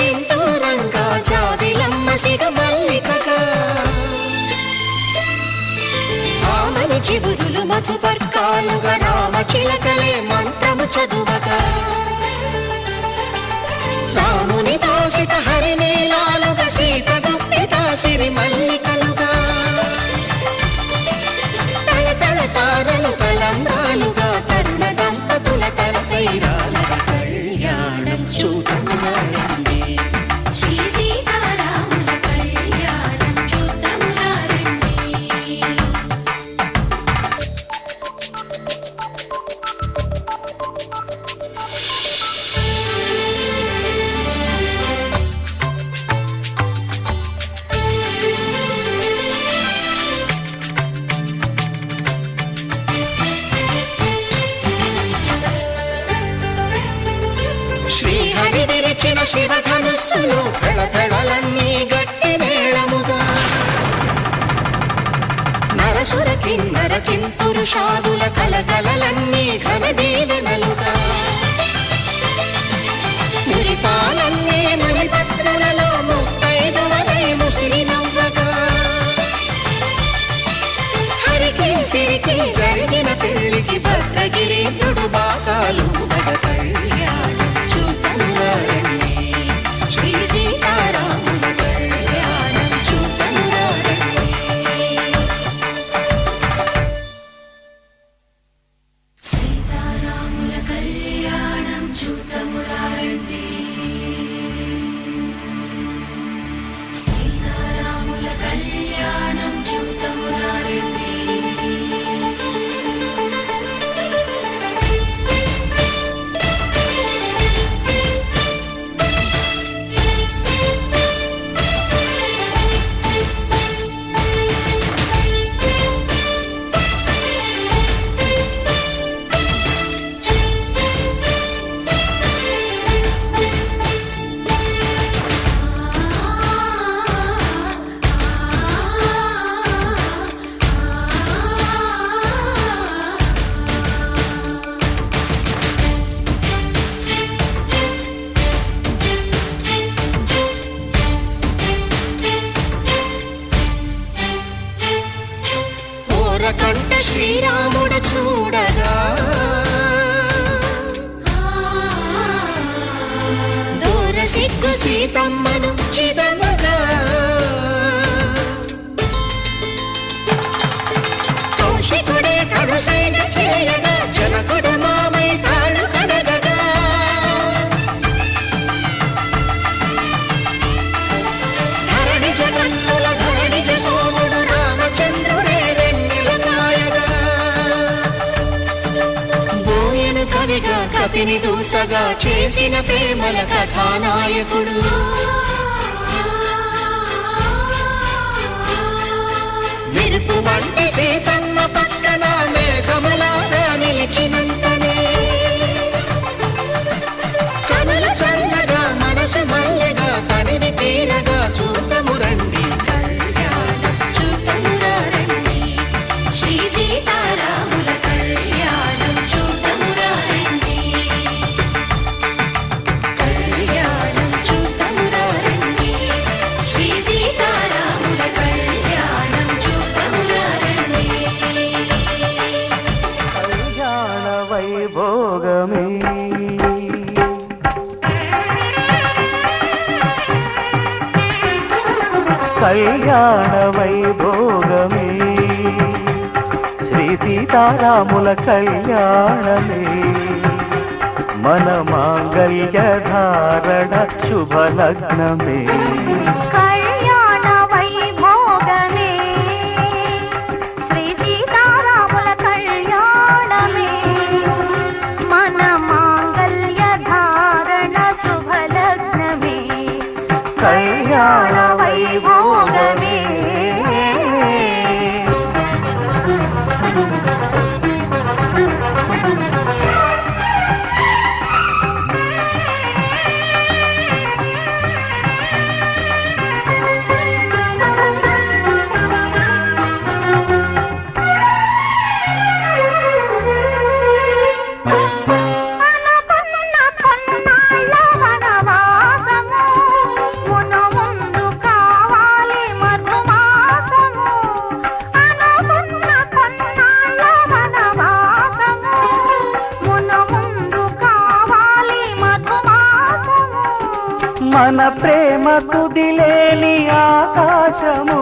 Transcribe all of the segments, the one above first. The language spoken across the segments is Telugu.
సింధూరంగా జాబిలమ్మ సిగ మల్లికగా ఆమని చివురులు మధుపర్కాలుగా రామ చిలకలే మంత్రము చదువగా రాముని దోసిట హరినీలాలుగా సీత గుప్పిట సిరి మల్లికలుగా తళతళ తారలు తలంబ్రాలుగా తరుణ దంపతుల తలపైరాలుగా కళ్యాణం చూడమురండి శ్రీ సీతారాముల కళ్యాణం చూడమురండి. శ్రీహరి విరిచిన శివధనుస్సులు పెళపెళలన్నీ గట్టి మేళముగా నరసుర కిన్నర కింపురుషాదుల కలకలలన్నీ ఘన దీవెనలుగా మురిపాలన్నీ మణిపత్రులలో ముత్తైదువలై ముసిరి నవ్వగా హరికి సిరికి జరిగిన పెళ్లికి భద్రగిరి బాకాలు కళ్యాణం చూడమురండి శ్రీ సీతారాముల కళ్యాణం చూడమురండి. సీతారాముల కళ్యాణం చూడమురండి సీతారాముల కళ్యాణం చూడమురండి. కంట శ్రీరాముడు చూడగా దూర సిగ్గు సీతమ్మను చిదమగా కౌశికుడే కరుసైన చేయగా జనకుడు మామై కాళ్ళు కడగగా ధరణి జగన్నుల ధరణి సోముడు రామచంద్రుడే కవిగా కపిని దూతగా చేసిన ప్రేమల కథానాయకుడు మెరుపు వంటి సీతమ్మ పక్కన మేఘములాగా నిలిచినంతనే కనుల చల్లగా మనసు మల్లెగా తనివి తీరగా చూడమురండి కళ్యాణం చూడమురండి శ్రీ సీతారాముల కళ్యాణం చూడమురండి కళ్యాణం చూడమురండి శ్రీ సీతారాముల కళ్యాణం చూడమురండి. కళ్యాణ వైభోగమే కళ్యాణ వైభోగమే శ్రీ సీతారాముల కళ్యాణమే మన మాంగళ్య ధారణ శుభలగ్నమే కళ్యాణ వైభోగమే శ్రీ సీతారాముల కళ్యాణమే మన మాంగళ్య ధారణ శుభలగ్నమే కళ్యాణ వైభోగమే తుదిలేని ఆకాశము,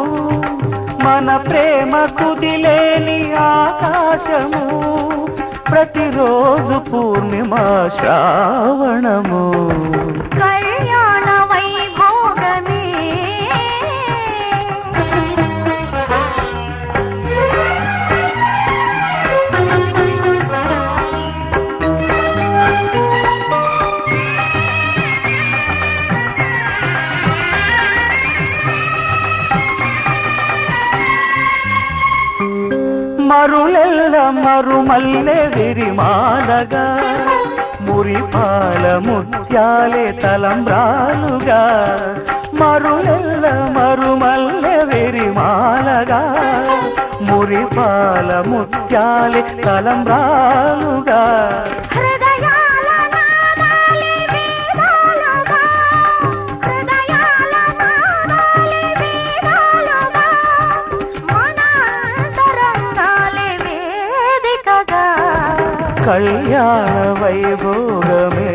మన ప్రేమ తుదిలేని ఆకాశము, ప్రతిరోజు పూర్ణిమ శ్రావణము. కళ్యాణ వైభోగమే మరులెల్ల మరుమల్లె విరిమాలగా, మురిపాల ముత్యాలే తలంబ్రాలుగా. మరులెల్ల మరుమల్లె విరిమాలగా, మురిపాల ముత్యాలే తలంబ్రాలుగా. హృదయాల నాదాలే వేదాలుగా, హృదయాల నాదాలే వేదాలుగా, మన అంతరంగాలే వేదికగా. కళ్యాణ వైభోగమే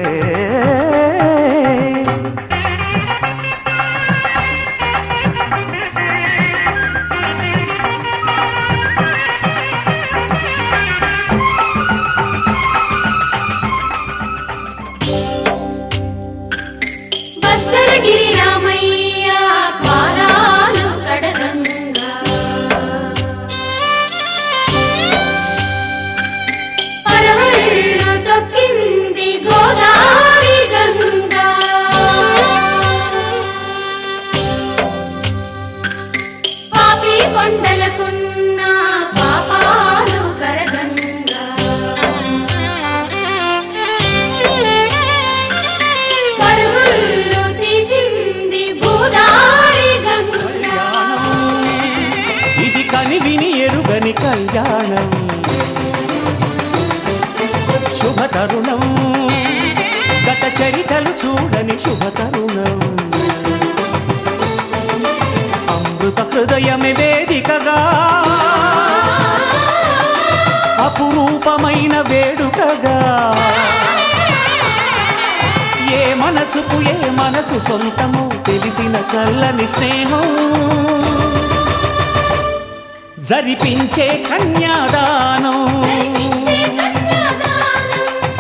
భద్రగిరి రామయ్య పాదాలు కడగంగా, పరవళ్ళు తొక్కింది గోదావరి గంగా. పాపి కొండలకున్న పాపాలు కరగంగా, పరుగులు తీసింది గోదావరి గంగా. ఇది కని విని ఎరుగని కళ్యాణం, శుభ తరుణం, గత చరితలు చూడని శుభ తరుణం. అమృత హృదయమే వేదికగా, అపురూపమైన వేడుకగా. ఏ మనసుకు ఏ మనసు సొంతము తెలిసిన చల్లని స్నేహం, జరిపించే కన్యాదానం,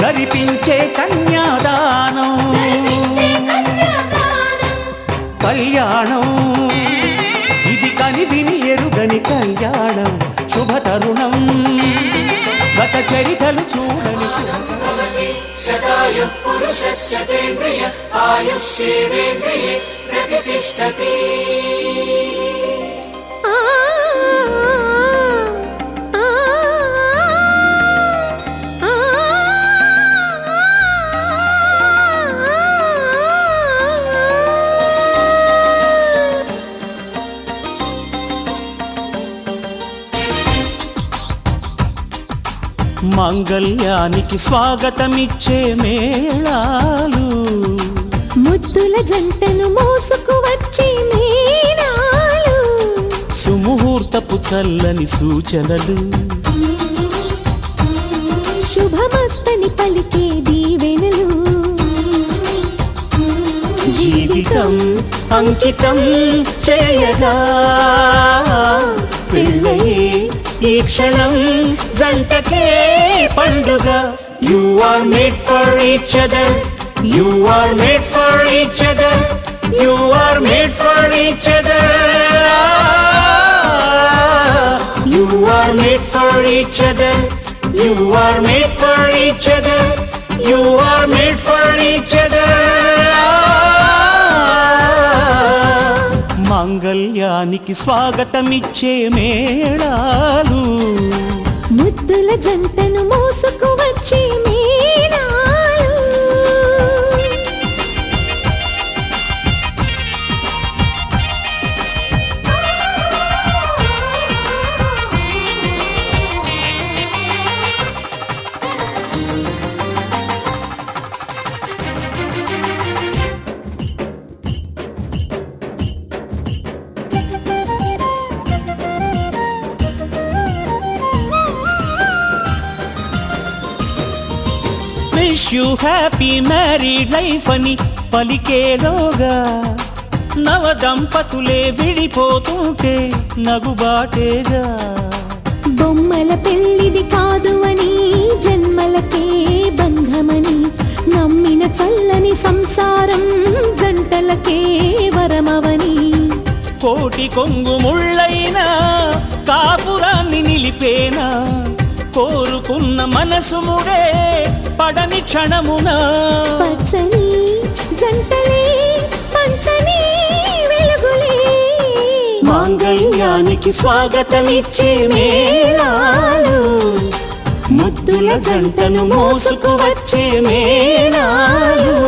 జరిపించే కన్యాదానం. కళ్యాణం ఇది కని విని ఎరుగని కళ్యాణం, శుభ తరుణం, గత చరితలు చూడని శుభ శతాయు పురుషస్యేంద్రియ ఆయుష్యేంద్రియే ప్రతిష్టతి. మంగళ్యానికి స్వాగతమిచ్చే మేళాలు, ముద్దుల జంటను మోసుకు వచ్చే మీనాలు, సుముహూర్తపు చల్లని సూచనలు, శుభమస్తని పలికే దీవెనలు. జీవితం అంకితం చేయగా, పెళ్ళయే ఈ క్షణం జంటకే పండుగ. You are made for each other, you are made for each other, you are made for each other. You are made for each other, you are made for each other, you are made for each other. మాంగళ్యానికి స్వాగతమిచ్చే మేళాలు, ముద్దుల జంటను మోసుకు వచ్చే మీనాలు. Wish you happy married life అని పలికేలోగా, నవ దంపతులే విడిపోతుంటే నగుబాటేగా. బొమ్మల పెళ్ళిది కాదు అని జన్మలకే బంధమని నమ్మిన చల్లని సంసారం జంటలకే వరమవని. కోటి కొంగు ముళ్ళైనా కాపురాన్ని నిలిపేనా కోరుకున్న మనసు ముడే పడని క్షణమున. పచ్చని జంటలే పంచని వెలుగులే మాంగళ్యానికి స్వాగతమిచ్చే మేళాలు ముద్దుల జంటను మోసుకు వచ్చే మేళాలు.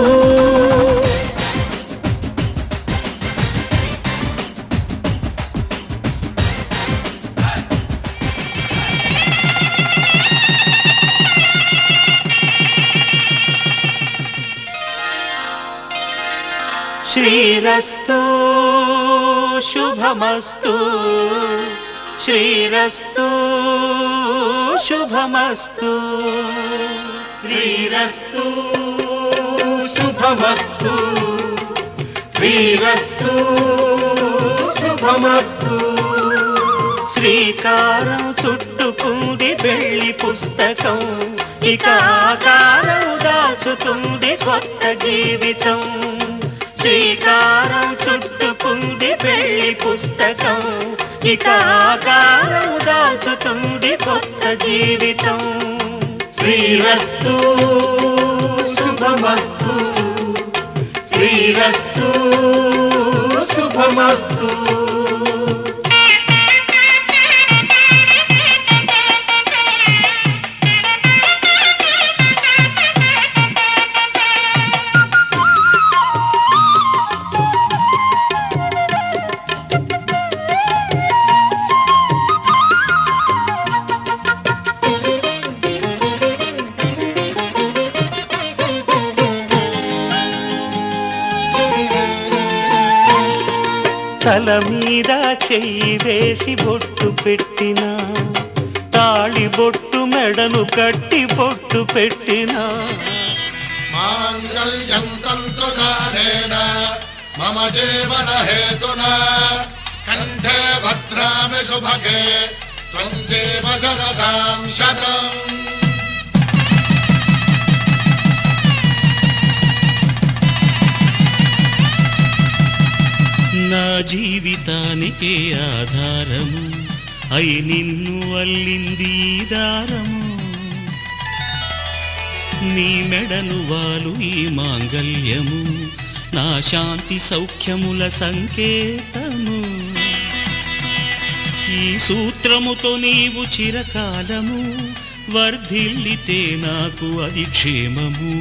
శ్రీరస్తు శుభమస్తు శ్రీరస్తు శుభమస్తు శ్రీరస్తు శుభమస్తు శ్రీరస్తు శుభమస్తు. శ్రీకారం చుట్టుకుంది పెళ్లి పుస్తకం ఇక ఆకారం దాచుతుంది కొత్త జీవితం. శ్రీకారం చుట్టుకుంది పెళ్లి పుస్తకం ఇక ఆకారం దాచుతుంది కొత్త జీవితం. శ్రీరస్తు శుభమస్తు శ్రీరస్తు శుభమస్తు. తల మీద చెయ్యి వేసి బొట్టు పెట్టినా తాళి బొట్టు మెడను కట్టి బొట్టు పెట్టినా. మాంగళ్యం తంతునానేన మమ జీవన హేతునా కంఠే భద్రామి శుభగే త్వం జీవ శరదాం శతం. నా జీవితానికే ఆధారము అయి నిన్ను అల్లింది దారము. నీ మెడను వాలు ఈ మాంగళ్యము నా శాంతి సౌఖ్యముల సంకేతము. ఈ సూత్రముతో నీవు చిరకాలము వర్ధిల్లితే నాకు అది క్షేమము.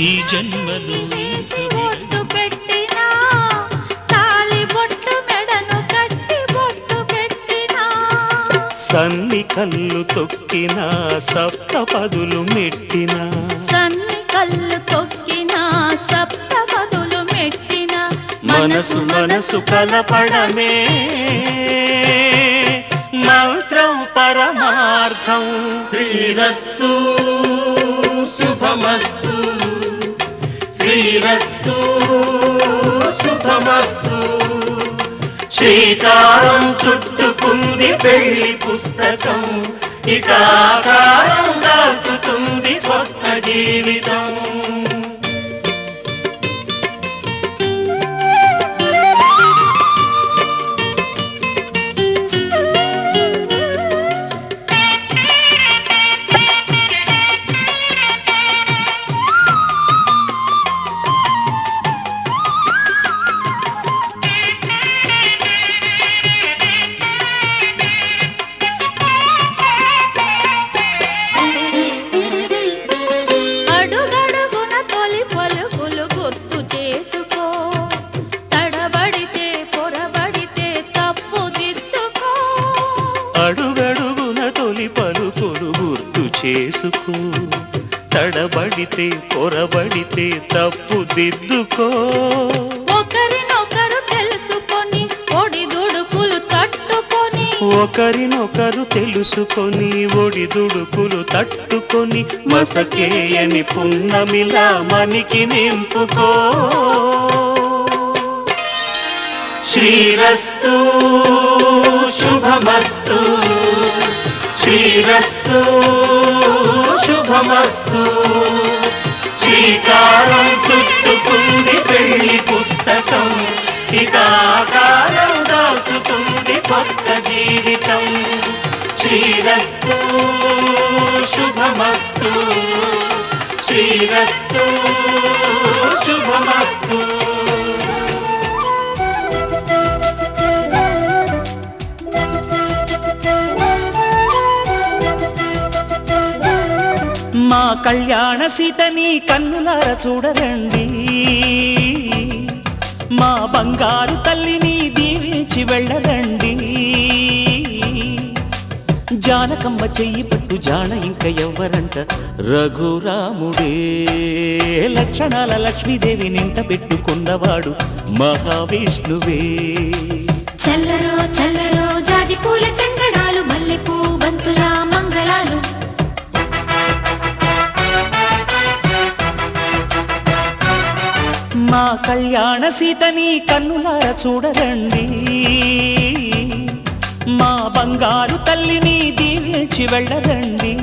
ఈ జన్మలో బొట్టు పెట్టినా తాళి బొట్టు మెడను కట్టి బొట్టు పెట్టినా. సన్ని కళ్ళు తొక్కినా సప్త పదులు మెట్టినా సన్ని కళ్ళు తొక్కినా సప్త పదులు మెట్టినా. మనసు మనసు కలపడమే మంత్రం పరమార్థం. శ్రీరస్తు శుభమస్తు శ్రీరస్తు శుభమస్తు. శ్రీకారం చుట్టుకుంది పెళ్లి పుస్తకం ఇక ఆకారం దాచుతుంది కొత్త జీవితం. అడుగడుగున తొలి పలుకులు గుర్తు చేసుకో తడబడితే పొరబడితే తప్పు దిద్దుకో. ఒకరినొకరు తెలుసుకొని ఒడిదుడుకులు తట్టుకొని మసకేయని పున్నమిలా మనికి నింపుకో. శ్రీరస్తు శుభమస్తు, శ్రీరస్తు శుభమస్తు. శ్రీకారం చుట్టుకుంది పెళ్లి పుస్తకం, ఇకాకారం దాచుతుంది కొత్త జీవితం. శ్రీరస్తు శుభమస్తు, శ్రీరస్తు శుభమస్తు. మా కళ్యాణ సీతని కన్నులార చూడరండి, మా బంగారు తల్లిని దీవించి వెళ్ళరండి. జానకమ్మ చెయ్యి పట్టు జాన ఇంక ఎవ్వరంట, రఘురాముడే. లక్షణాల లక్ష్మీదేవి నింట పెట్టుకున్నవాడు మహావిష్ణువే. చల్లరో చల్లరో జాజి పూల చందనాలు, మల్లెపూ బంతుల మంగళాలు. మా కళ్యాణ సీతని కన్నులార చూడరండి, మా బంగారు తల్లిని దీవించి వెళ్ళరండి.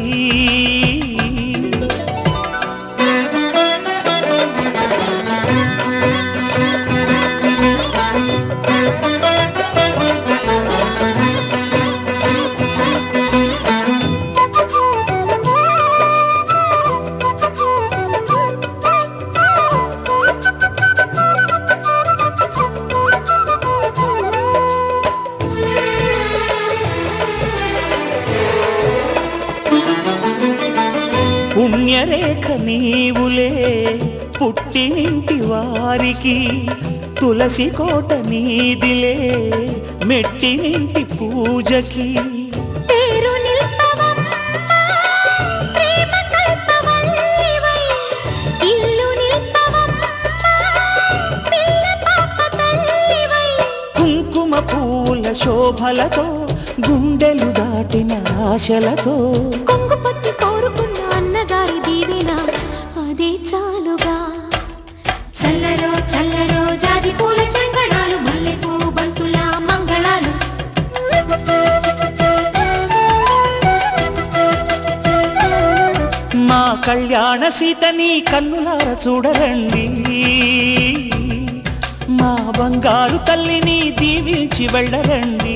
పుణ్యరేఖ నీవులే పుట్టినింటి వారికి, తులసి కోట నీదిలే మెట్టినింటి పూజకి. పేరు నిల్పవమ్మ ప్రేమ కల్పవల్లివై, ఇల్లు నిల్పవమ్మ పిల్ల పాప తల్లివై. కుంకుమ పూల శోభలతో గుండెలు దాటిన ఆశలతో, కొంగు పట్టి కోరుకున్న అన్నగారి దీవెన అదే చాలుగా. చల్లరో చల్లరో జాజి పూల చంగడాలు, మల్లెపూ బంతుల మంగళాలు. మా కళ్యాణ సీతని కన్నులార చూడరండి, మా బంగారు తల్లిని దీవించి వెళ్ళరండి.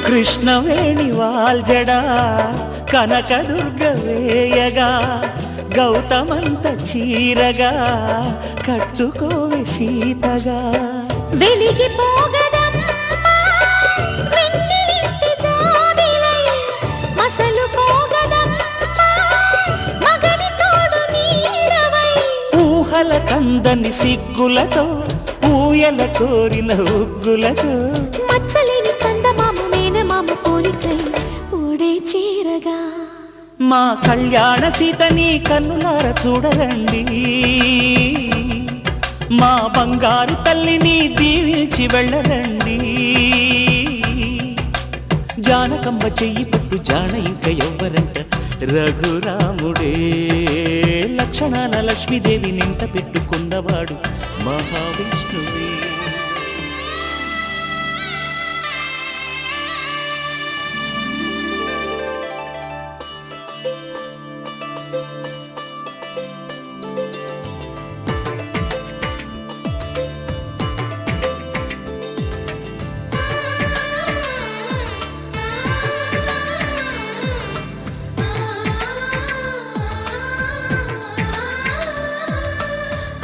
కృష్ణవేణి వాల్జడా కనకదుర్గ వేయగా, గౌతమంత చీరగా కట్టుకోవే సీతగా. వెలిగిపోగదమ్మా వెన్నెలింటి జాబిలై, మసలుపోగదమ్మా మగని తోడు నీడవై. ఊహల కందని సిగ్గులతో ఊయల కోరిన ఉగ్గులతో, మచ్చలేని చందమామ మేనమామ పోలికై ఓడే చీరగా. మా కళ్యాణ సీతని కన్నులార చూడరండి, మా బంగారు తల్లిని దీవించి వెళ్ళరండి. జానకమ్మ చెయ్యి పట్టు జాన ఇంక ఎవ్వరంట, రఘురాముడే. లక్షణాల లక్ష్మీదేవి నింట పెట్టుకున్నవాడు మహావిష్ణువే.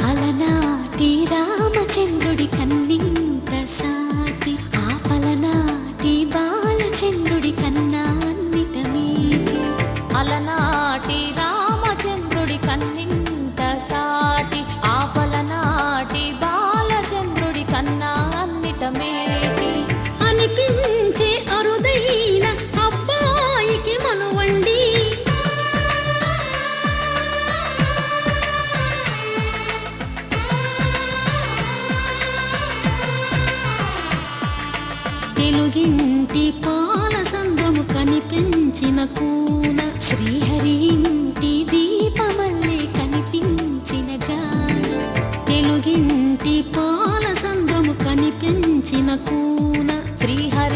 అలనా తెలుగింటి పాల సంద్రము కనిపించిన కూన శ్రీహరి ఇంటి దీపమల్లే కనిపించిన జాన తెలుగింటి పాల సంద్రము కనిపించిన కూన శ్రీహరి